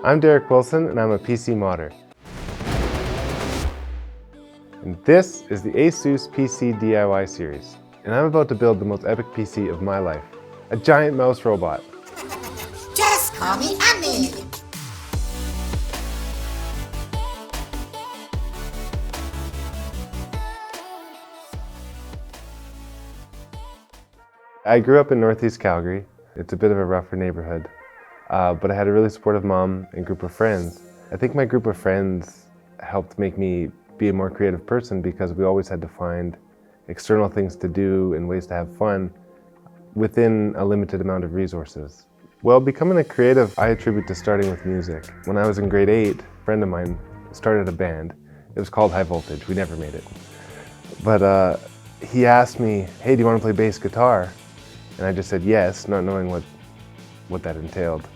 I'm Derek Wilson, and I'm a PC modder. And this is the ASUS PCDIY series. And I'm about to build the most epic PC of my life, a giant mouse robot. Just call me OMNI. I grew up in Northeast Calgary. It's a bit of a rougher neighborhood, but I had a really supportive mom and group of friends. I think my group of friends helped make me be a more creative person because we always had to find external things to do and ways to have fun within a limited amount of resources. Well, becoming a creative, I attribute to starting with music. When I was in grade 8, a friend of mine started a band. It was called High Voltage. We never made it. But he asked me, hey, do you want to play bass guitar? And I just said yes, not knowing what that entailed.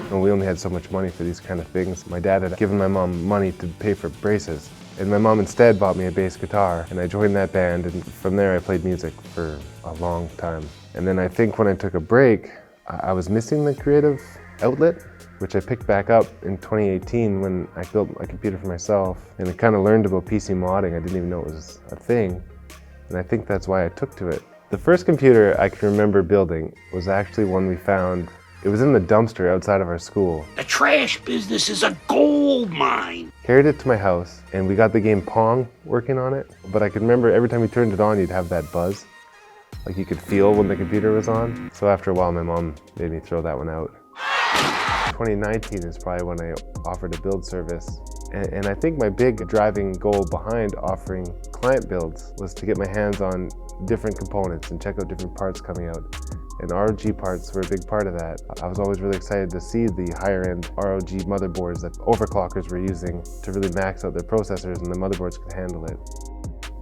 And we only had so much money for these kind of things. My dad had given my mom money to pay for braces. And my mom instead bought me a bass guitar. And I joined that band, and from there I played music for a long time. And then I think when I took a break, I was missing the creative outlet, which I picked back up in 2018 when I built a computer for myself. And I kind of learned about PC modding. I didn't even know it was a thing. And I think that's why I took to it. The first computer I can remember building was actually one we found. It was in the dumpster outside of our school. The trash business is a gold mine. Carried it to my house, and we got the game Pong working on it. But I could remember every time you turned it on, you'd have that buzz. Like you could feel when the computer was on. So after a while, my mom made me throw that one out. 2019 is probably when I offered a build service. And I think my big driving goal behind offering client builds was to get my hands on different components and check out different parts coming out. And ROG parts were a big part of that. I was always really excited to see the higher end ROG motherboards that overclockers were using to really max out their processors, and the motherboards could handle it.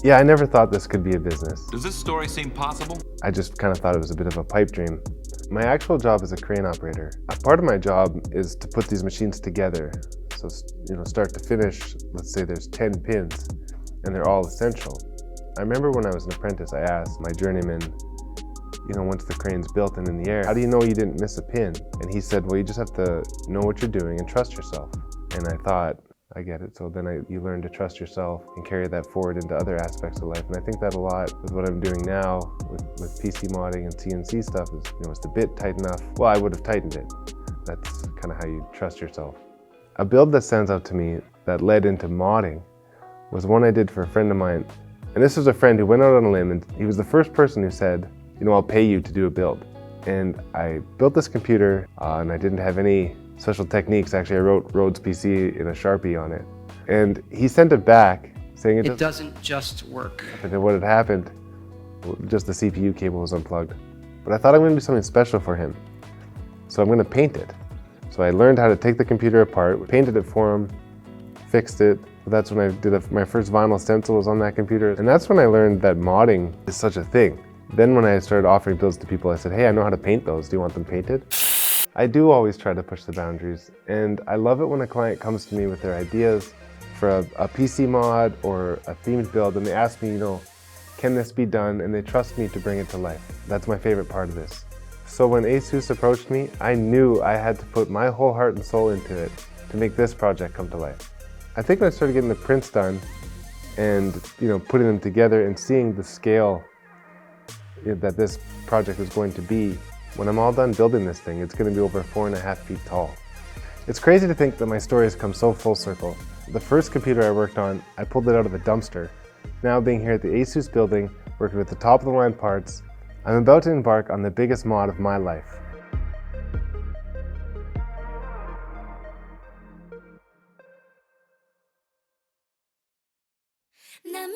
Yeah, I never thought this could be a business. Does this story seem possible? I just kind of thought it was a bit of a pipe dream. My actual job is a crane operator. A part of my job is to put these machines together. So, start to finish, let's say there's 10 pins, and they're all essential. I remember when I was an apprentice, I asked my journeyman, once the crane's built and in the air, how do you know you didn't miss a pin? And he said, well, you just have to know what you're doing and trust yourself. And I thought, I get it. So then you learn to trust yourself and carry that forward into other aspects of life. And I think that a lot with what I'm doing now with PC modding and CNC stuff is, is the bit tight enough? Well, I would have tightened it. That's kind of how you trust yourself. A build that stands out to me that led into modding was one I did for a friend of mine. And this was a friend who went out on a limb, and he was the first person who said, I'll pay you to do a build. And I built this computer, and I didn't have any special techniques. Actually, I wrote ROG's PC in a Sharpie on it. And he sent it back, saying it doesn't just work. And what had happened, just the CPU cable was unplugged. But I thought I'm gonna do something special for him. So I'm gonna paint it. So I learned how to take the computer apart, painted it for him, fixed it. That's when I did my first vinyl stencil was on that computer. And that's when I learned that modding is such a thing. Then when I started offering builds to people, I said, hey, I know how to paint those. Do you want them painted? I do always try to push the boundaries. And I love it when a client comes to me with their ideas for a PC mod or a themed build, and they ask me, can this be done? And they trust me to bring it to life. That's my favorite part of this. So when ASUS approached me, I knew I had to put my whole heart and soul into it to make this project come to life. I think when I started getting the prints done and putting them together and seeing the scale that this project is going to be, when I'm all done building this thing, it's going to be over 4.5 feet tall. It's crazy to think that my story has come so full circle. The first computer I worked on, I pulled it out of a dumpster. Now being here at the ASUS building, working with the top of the line parts, I'm about to embark on the biggest mod of my life. 난